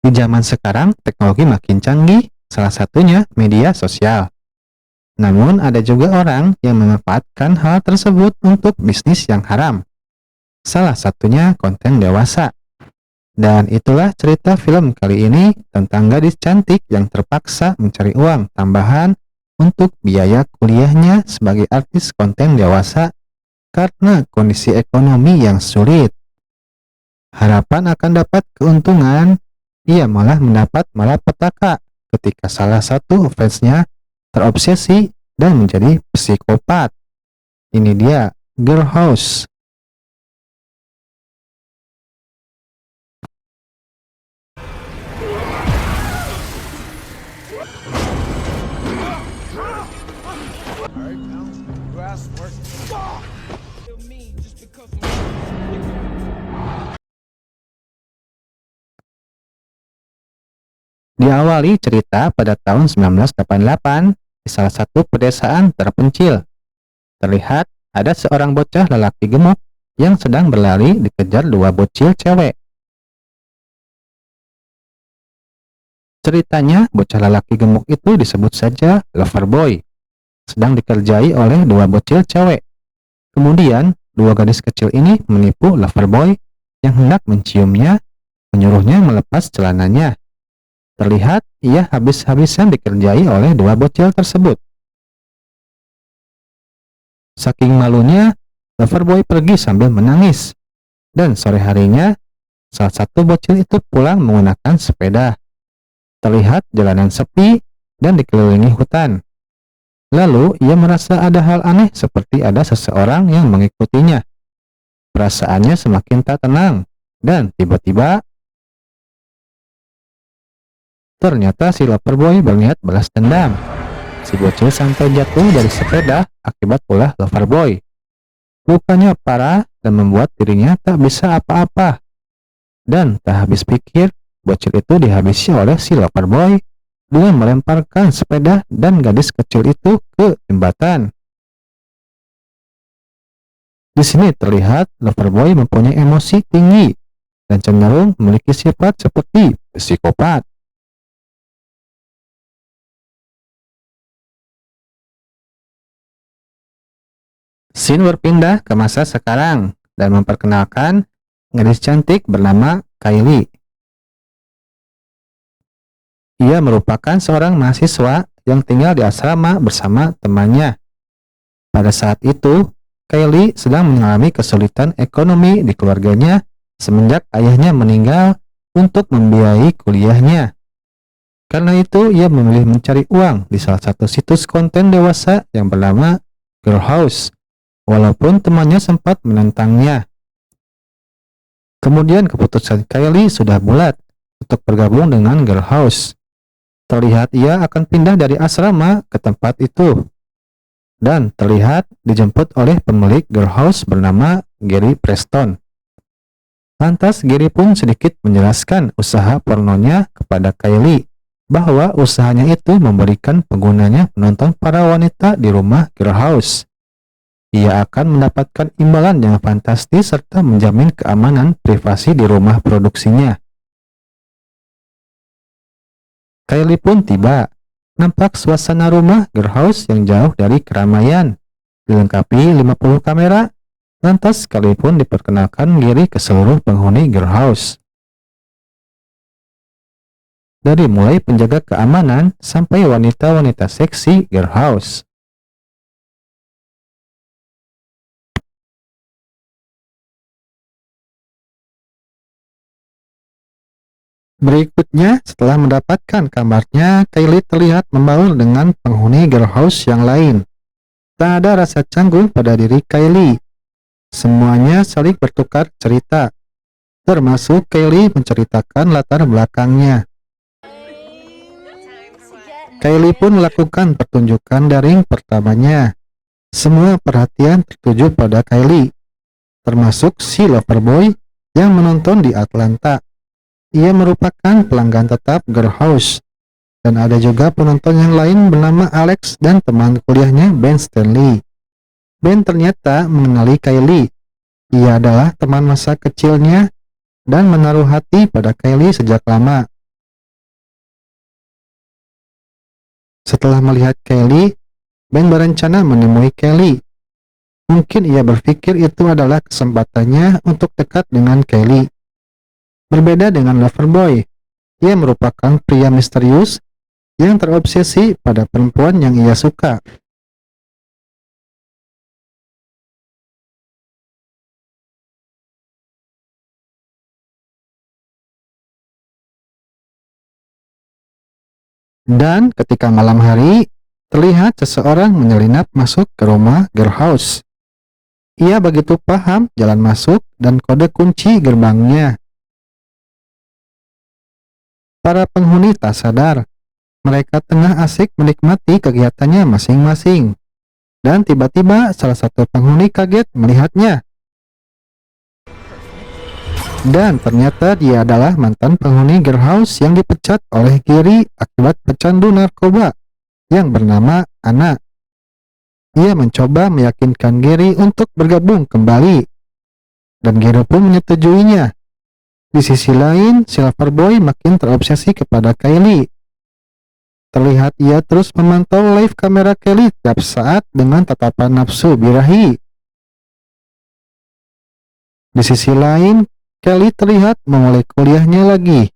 Di zaman sekarang, teknologi makin canggih, salah satunya media sosial. Namun, ada juga orang yang memanfaatkan hal tersebut untuk bisnis yang haram. Salah satunya konten dewasa. Dan itulah cerita film kali ini tentang gadis cantik yang terpaksa mencari uang tambahan untuk biaya kuliahnya sebagai artis konten dewasa karena kondisi ekonomi yang sulit. Harapan akan dapat keuntungan, ia malah mendapat malapetaka ketika salah satu fansnya terobsesi dan menjadi psikopat. Ini dia Girl House. Diawali cerita pada tahun 1988 di salah satu pedesaan terpencil. Terlihat ada seorang bocah lelaki gemuk yang sedang berlari dikejar dua bocil cewek. Ceritanya, bocah lelaki gemuk itu disebut saja Loverboy, sedang dikerjai oleh dua bocil cewek. Kemudian, dua gadis kecil ini menipu Loverboy yang hendak menciumnya, menyuruhnya melepas celananya. Terlihat ia habis-habisan dikerjai oleh dua bocil tersebut. Saking malunya, Loverboy pergi sambil menangis. Dan sore harinya, salah satu bocil itu pulang menggunakan sepeda. Terlihat jalanan sepi dan dikelilingi hutan. Lalu ia merasa ada hal aneh seperti ada seseorang yang mengikutinya. Perasaannya semakin tak tenang dan tiba-tiba ternyata si Loverboy berniat balas dendam. Si bocil sampai jatuh dari sepeda akibat ulah Loverboy. Lukanya parah dan membuat dirinya tak bisa apa-apa. Dan tak habis pikir, bocil itu dihabisi oleh si Loverboy dengan melemparkan sepeda dan gadis kecil itu ke jembatan. Di sini terlihat Loverboy mempunyai emosi tinggi dan cenderung memiliki sifat seperti psikopat. Scene berpindah ke masa sekarang dan memperkenalkan gadis cantik bernama Kylie. Ia merupakan seorang mahasiswa yang tinggal di asrama bersama temannya. Pada saat itu, Kylie sedang mengalami kesulitan ekonomi di keluarganya semenjak ayahnya meninggal untuk membiayai kuliahnya. Karena itu, ia memilih mencari uang di salah satu situs konten dewasa yang bernama Girl House, walaupun temannya sempat menentangnya. Kemudian keputusan Kylie sudah bulat untuk bergabung dengan Girl House. Terlihat ia akan pindah dari asrama ke tempat itu. Dan terlihat dijemput oleh pemilik Girl House bernama Gary Preston. Lantas Gary pun sedikit menjelaskan usaha pornonya kepada Kylie, bahwa usahanya itu memberikan penggunanya menonton para wanita di rumah Girl House. Ia akan mendapatkan imbalan yang fantastis serta menjamin keamanan privasi di rumah produksinya. Kylie pun tiba. Nampak suasana rumah Girl House yang jauh dari keramaian. Dilengkapi 50 kamera, lantas Kylie pun diperkenalkan Gary ke seluruh penghuni Girl House. Dari mulai penjaga keamanan sampai wanita-wanita seksi Girl House. Berikutnya, setelah mendapatkan kamarnya, Kylie terlihat membaur dengan penghuni Girl House yang lain. Tak ada rasa canggung pada diri Kylie. Semuanya saling bertukar cerita, termasuk Kylie menceritakan latar belakangnya. Kylie pun melakukan pertunjukan daring pertamanya. Semua perhatian tertuju pada Kylie, termasuk si Loverboy yang menonton di Atlanta. Ia merupakan pelanggan tetap Girl House. Dan ada juga penonton yang lain bernama Alex dan teman kuliahnya Ben Stanley. Ben ternyata mengenali Kylie. Ia adalah teman masa kecilnya dan menaruh hati pada Kylie sejak lama. Setelah melihat Kelly, Ben berencana menemui Kelly. Mungkin ia berpikir itu adalah kesempatannya untuk dekat dengan Kelly. Berbeda dengan Loverboy, ia merupakan pria misterius yang terobsesi pada perempuan yang ia suka. Dan ketika malam hari, terlihat seseorang menyelinap masuk ke rumah girl house. Ia begitu paham jalan masuk dan kode kunci gerbangnya. Para penghuni tak sadar, mereka tengah asik menikmati kegiatannya masing-masing. Dan tiba-tiba salah satu penghuni kaget melihatnya. Dan ternyata dia adalah mantan penghuni girl house yang dipecat oleh Gary akibat pecandu narkoba yang bernama Anna. Ia mencoba meyakinkan Gary untuk bergabung kembali, dan Gary pun menyetujuinya. Di sisi lain, Silverboy makin terobsesi kepada Kylie. Terlihat ia terus memantau live kamera Kylie tiap saat dengan tatapan nafsu birahi. Di sisi lain, Kylie terlihat memulai kuliahnya lagi.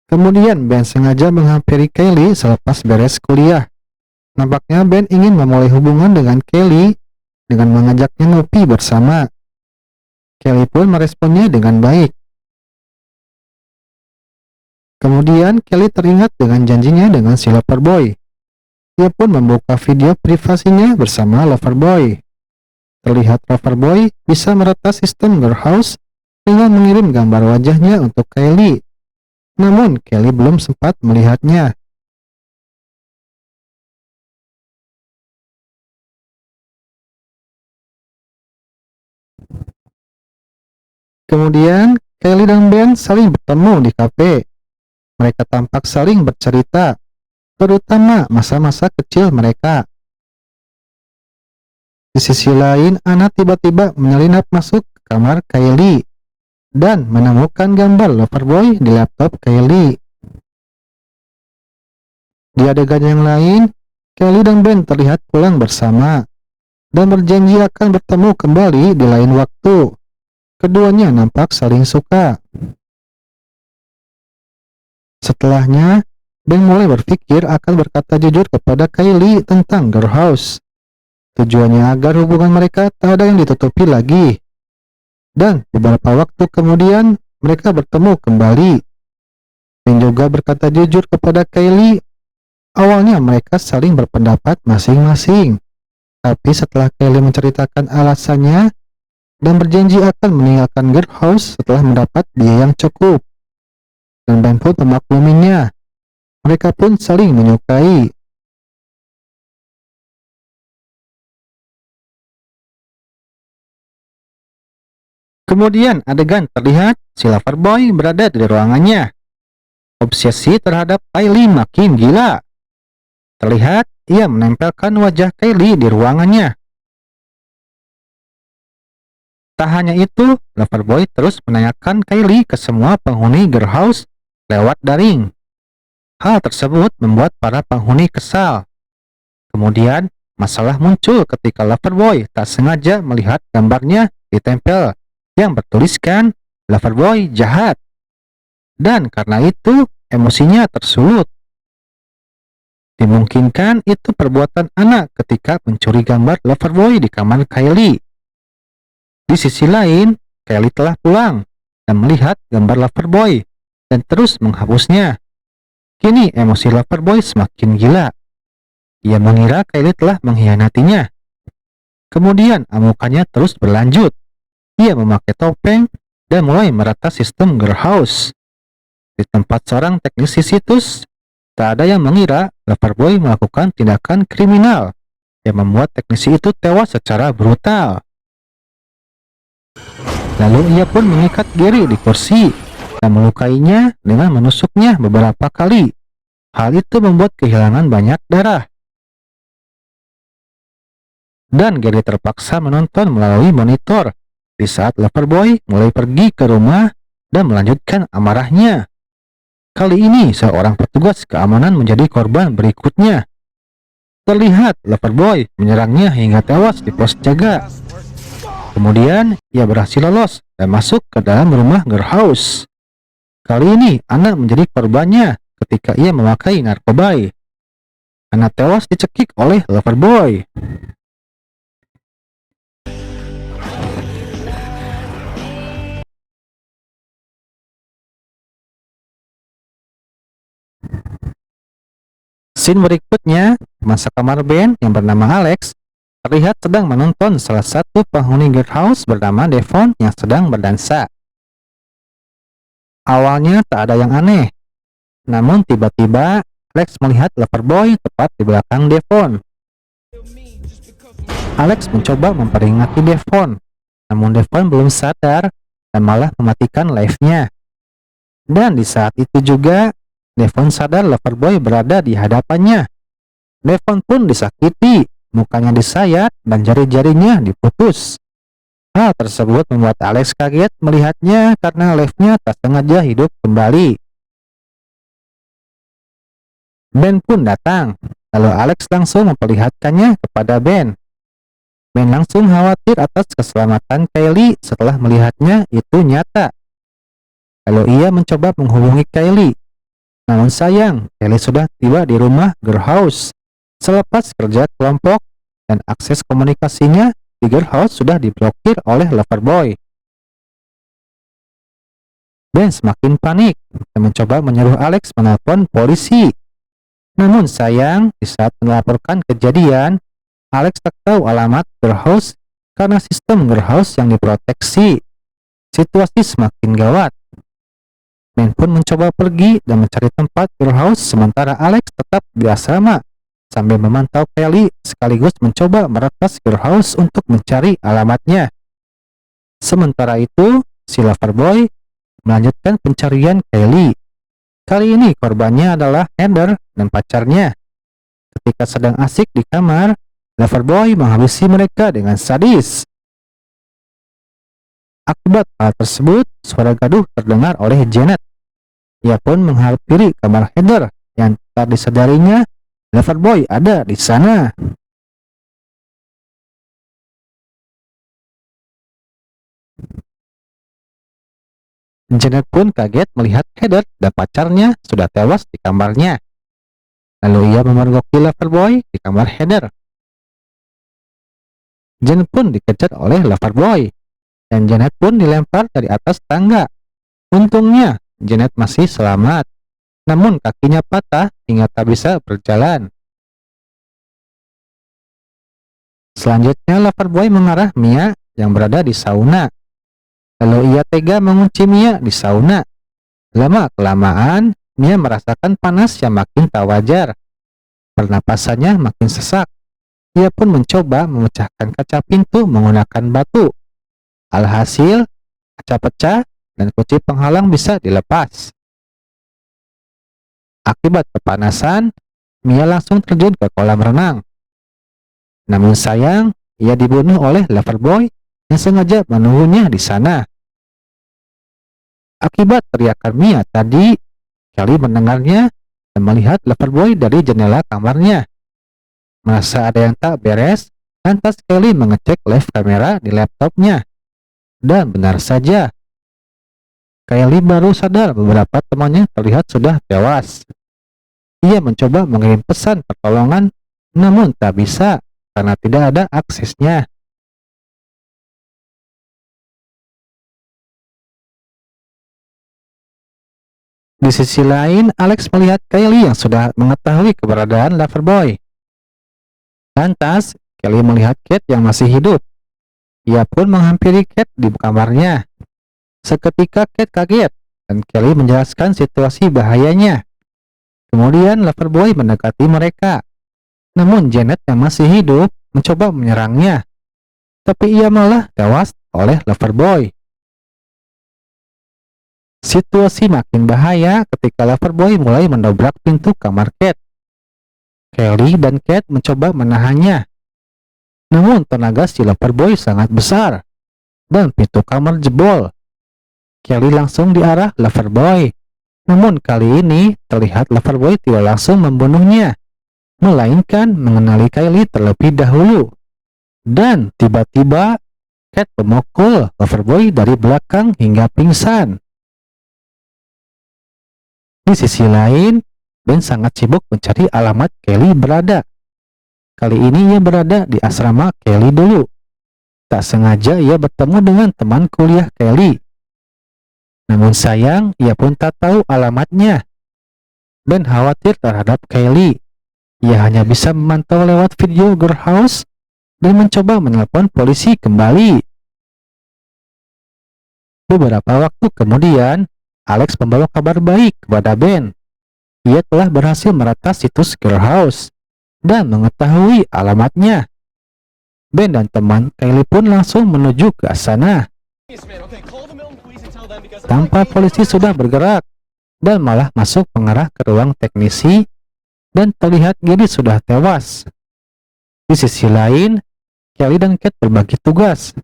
Kemudian Ben sengaja menghampiri Kylie selepas beres kuliah. Nampaknya Ben ingin memulai hubungan dengan Kylie dengan mengajaknya ngopi bersama. Kylie pun meresponnya dengan baik. Kemudian Kylie teringat dengan janjinya dengan si Loverboy. Ia pun membuka video privasinya bersama Loverboy. Terlihat Loverboy bisa meretas sistem girl house dengan mengirim gambar wajahnya untuk Kylie. Namun Kylie belum sempat melihatnya. Kemudian Kylie dan Ben saling bertemu di kafe. Mereka tampak saling bercerita, terutama masa-masa kecil mereka. Di sisi lain, Anna tiba-tiba menyelinap masuk ke kamar Kylie dan menemukan gambar Loverboy di laptop Kylie. Di adegan yang lain, Kylie dan Ben terlihat pulang bersama dan berjanji akan bertemu kembali di lain waktu. Keduanya nampak saling suka. Setelahnya, Ben mulai berpikir akan berkata jujur kepada Kylie tentang girl house. Tujuannya agar hubungan mereka tak ada yang ditutupi lagi. Dan beberapa waktu kemudian, mereka bertemu kembali. Ben juga berkata jujur kepada Kylie. Awalnya mereka saling berpendapat masing-masing. Tapi setelah Kylie menceritakan alasannya dan berjanji akan meninggalkan girl house setelah mendapat biaya yang cukup, dan Ben pun memakluminya. Mereka pun saling menyukai. Kemudian adegan terlihat si Loverboy berada di ruangannya. Obsesi terhadap Kylie makin gila. Terlihat ia menempelkan wajah Kylie di ruangannya. Tak hanya itu, Loverboy terus menanyakan Kylie ke semua penghuni girl house lewat daring. Hal tersebut membuat para penghuni kesal. Kemudian, masalah muncul ketika Loverboy tak sengaja melihat gambarnya ditempel yang bertuliskan Loverboy jahat. Dan karena itu, emosinya tersulut. Dimungkinkan itu perbuatan anak ketika mencuri gambar Loverboy di kamar Kylie. Di sisi lain, Kylie telah pulang dan melihat gambar Loverboy dan terus menghapusnya. Kini emosi Loverboy semakin gila. Ia mengira Kylie telah mengkhianatinya. Kemudian amukannya terus berlanjut. Ia memakai topeng dan mulai meretas sistem girl house. Di tempat seorang teknisi situs, tak ada yang mengira Loverboy melakukan tindakan kriminal yang membuat teknisi itu tewas secara brutal. Lalu ia pun mengikat Gary di kursi dan melukainya dengan menusuknya beberapa kali. Hal itu membuat kehilangan banyak darah. Dan Gary terpaksa menonton melalui monitor di saat Loverboy mulai pergi ke rumah dan melanjutkan amarahnya. Kali ini seorang petugas keamanan menjadi korban berikutnya. Terlihat Loverboy menyerangnya hingga tewas di pos jaga. Kemudian ia berhasil lolos dan masuk ke dalam rumah girl house. Kali ini Anna menjadi korbannya ketika ia memakai narkoba. Anna tewas dicekik oleh Loverboy. Scene berikutnya, masa kamar Ben yang bernama Alex terlihat sedang menonton salah satu penghuni girl house bernama Devon yang sedang berdansa. Awalnya tak ada yang aneh, namun tiba-tiba Alex melihat Loverboy tepat di belakang Devon. Alex mencoba memperingati Devon, namun Devon belum sadar dan malah mematikan live-nya. Dan di saat itu juga, Devon sadar Loverboy berada di hadapannya. Devon pun disakiti, mukanya disayat dan jari-jarinya diputus. Hal tersebut membuat Alex kaget melihatnya karena live-nya tak sengaja hidup kembali. Ben pun datang, lalu Alex langsung memperlihatkannya kepada Ben. Ben langsung khawatir atas keselamatan Kylie setelah melihatnya itu nyata. Lalu ia mencoba menghubungi Kylie. Namun sayang, Kylie sudah tiba di rumah girl house. Selepas kerja kelompok dan akses komunikasinya di girl house sudah diblokir oleh Loverboy. Ben semakin panik dan mencoba menyuruh Alex menelpon polisi. Namun sayang, di saat melaporkan kejadian, Alex tak tahu alamat girl house karena sistem girl house yang diproteksi. Situasi semakin gawat. Ben pun mencoba pergi dan mencari tempat girl house sementara Alex tetap di asrama sambil memantau Kylie sekaligus mencoba meretas girl house untuk mencari alamatnya. Sementara itu, si Loverboy melanjutkan pencarian Kylie. Kali ini korbannya adalah Heather dan pacarnya. Ketika sedang asik di kamar, Loverboy menghabisi mereka dengan sadis. Akibat hal tersebut, suara gaduh terdengar oleh Janet. Ia pun menghampiri kamar Heather yang tak disadarinya Loverboy ada di sana. Janet pun kaget melihat Heather dan pacarnya sudah tewas di kamarnya. Lalu ia memergoki Loverboy di kamar Heather. Janet pun dikejar oleh Loverboy dan Janet pun dilempar dari atas tangga. Untungnya Janet masih selamat, namun kakinya patah hingga tak bisa berjalan. Selanjutnya Loverboy mengarah Mia yang berada di sauna. Lalu ia tega mengunci Mia di sauna. Lama-kelamaan, Mia merasakan panas yang makin tak wajar. Pernapasannya makin sesak. Ia pun mencoba memecahkan kaca pintu menggunakan batu. Alhasil, kaca pecah dan kunci penghalang bisa dilepas. Akibat kepanasan, Mia langsung terjun ke kolam renang. Namun sayang, ia dibunuh oleh Loverboy yang sengaja menunggunya di sana. Akibat teriakan Mia tadi, Kylie mendengarnya dan melihat Loverboy dari jendela kamarnya. Merasa ada yang tak beres, lantas Kylie mengecek live kamera di laptopnya. Dan benar saja, Kylie baru sadar beberapa temannya terlihat sudah tewas. Ia mencoba mengirim pesan pertolongan, namun tak bisa karena tidak ada aksesnya. Di sisi lain, Alex melihat Kylie yang sudah mengetahui keberadaan Loverboy. Lantas, Kylie melihat Kate yang masih hidup. Ia pun menghampiri Kate di kamarnya. Seketika Kate kaget dan Kylie menjelaskan situasi bahayanya. Kemudian Loverboy mendekati mereka. Namun Janet yang masih hidup mencoba menyerangnya. Tapi ia malah tewas oleh Loverboy. Situasi makin bahaya ketika Loverboy mulai mendobrak pintu kamar Kate. Kylie dan Kate mencoba menahannya. Namun tenaga si Loverboy sangat besar dan pintu kamar jebol. Kylie langsung diarah Loverboy. Namun kali ini terlihat Loverboy tidak langsung membunuhnya. melainkan mengenali Kylie terlebih dahulu. Dan tiba-tiba Cat memukul Loverboy dari belakang hingga pingsan. Di sisi lain, Ben sangat sibuk mencari alamat Kelly berada. Kali ini ia berada di asrama Kelly dulu. Tak sengaja ia bertemu dengan teman kuliah Kelly. Namun sayang, ia pun tak tahu alamatnya. Ben khawatir terhadap Kelly. Ia hanya bisa memantau lewat video Girl House dan mencoba menelpon polisi kembali. Beberapa waktu kemudian, Alex membawa kabar baik kepada Ben. Ia telah berhasil meretas situs Girl House dan mengetahui alamatnya. Ben dan teman Kylie pun langsung menuju ke sana. Tanpa polisi sudah bergerak dan malah masuk mengarah ke ruang teknisi, dan terlihat Gary sudah tewas. Di sisi lain, Kelly dan Cat berbagi tugas.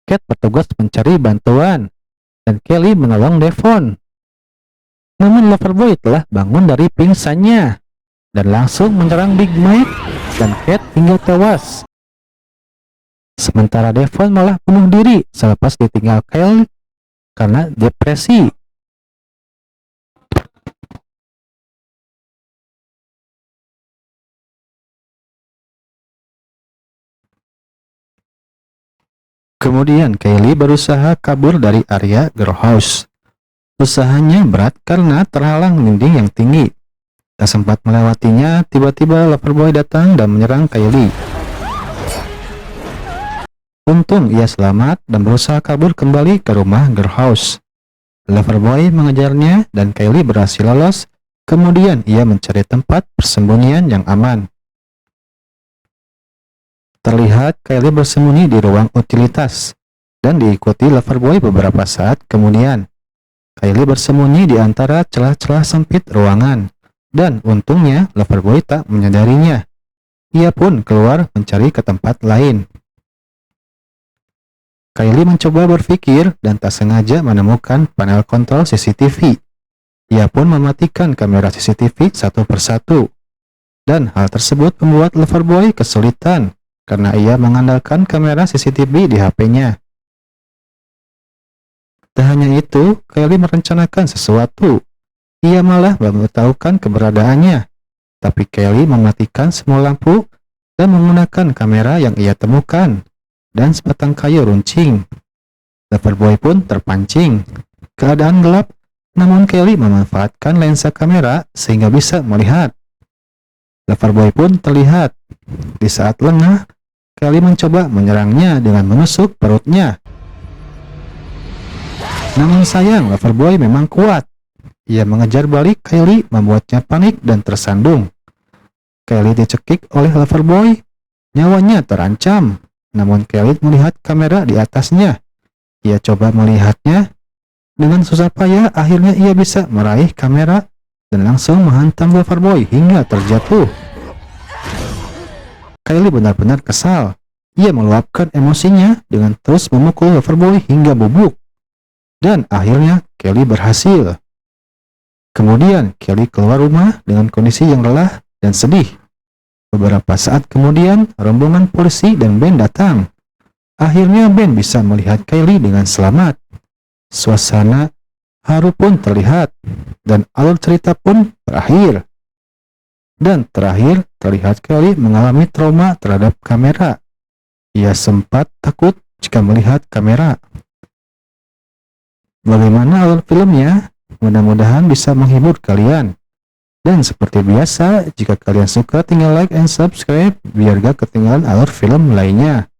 Cat bertugas mencari bantuan, dan Kelly menolong Devon. Namun Loverboy telah bangun dari pingsannya dan langsung menyerang Big Mike dan Cat hingga tewas. Sementara Devon malah bunuh diri selepas ditinggal Kelly karena depresi. Kemudian Kylie berusaha kabur dari area Girl House. Usahanya berat karena terhalang dinding yang tinggi. Tak sempat melewatinya, tiba-tiba Loverboy datang dan menyerang Kylie. Untung ia selamat dan berusaha kabur kembali ke rumah Girl House. Loverboy mengejarnya dan Kylie berhasil lolos. Kemudian ia mencari tempat persembunyian yang aman. Terlihat Kylie bersembunyi di ruang utilitas dan diikuti Loverboy beberapa saat kemudian. Kylie bersembunyi di antara celah-celah sempit ruangan, dan untungnya Loverboy tak menyadarinya. Ia pun keluar mencari ke tempat lain. Kylie mencoba berpikir dan tak sengaja menemukan panel kontrol CCTV. Ia pun mematikan kamera CCTV satu persatu. Dan hal tersebut membuat Loverboy kesulitan karena ia mengandalkan kamera CCTV di HP-nya. Tak hanya itu, Kylie merencanakan sesuatu. Ia malah memberitahukan keberadaannya. Tapi Kylie mematikan semua lampu dan menggunakan kamera yang ia temukan dan sebatang kayu runcing. Loverboy pun terpancing. Keadaan gelap, namun Kylie memanfaatkan lensa kamera sehingga bisa melihat. Loverboy pun terlihat. Di saat lengah, Kylie mencoba menyerangnya dengan menusuk perutnya. Namun sayang, Loverboy memang kuat. Ia mengejar balik Kylie, membuatnya panik dan tersandung. Kylie dicekik oleh Loverboy. Nyawanya terancam. Namun Kylie melihat kamera di atasnya. Ia coba melihatnya. Dengan susah payah, akhirnya ia bisa meraih kamera dan langsung menghantam Loverboy hingga terjatuh. Kylie benar-benar kesal. Ia meluapkan emosinya dengan terus memukul Loverboy hingga bubuk. Dan akhirnya Kylie berhasil. Kemudian Kylie keluar rumah dengan kondisi yang lelah dan sedih. Beberapa saat kemudian rombongan polisi dan Ben datang. Akhirnya Ben bisa melihat Kylie dengan selamat. Suasana haru pun terlihat dan alur cerita pun berakhir. Dan terakhir terlihat Kylie mengalami trauma terhadap kamera. Ia sempat takut jika melihat kamera. Bagaimana alur filmnya? Mudah-mudahan bisa menghibur kalian. Dan seperti biasa, jika kalian suka tinggal like and subscribe biar gak ketinggalan alur film lainnya.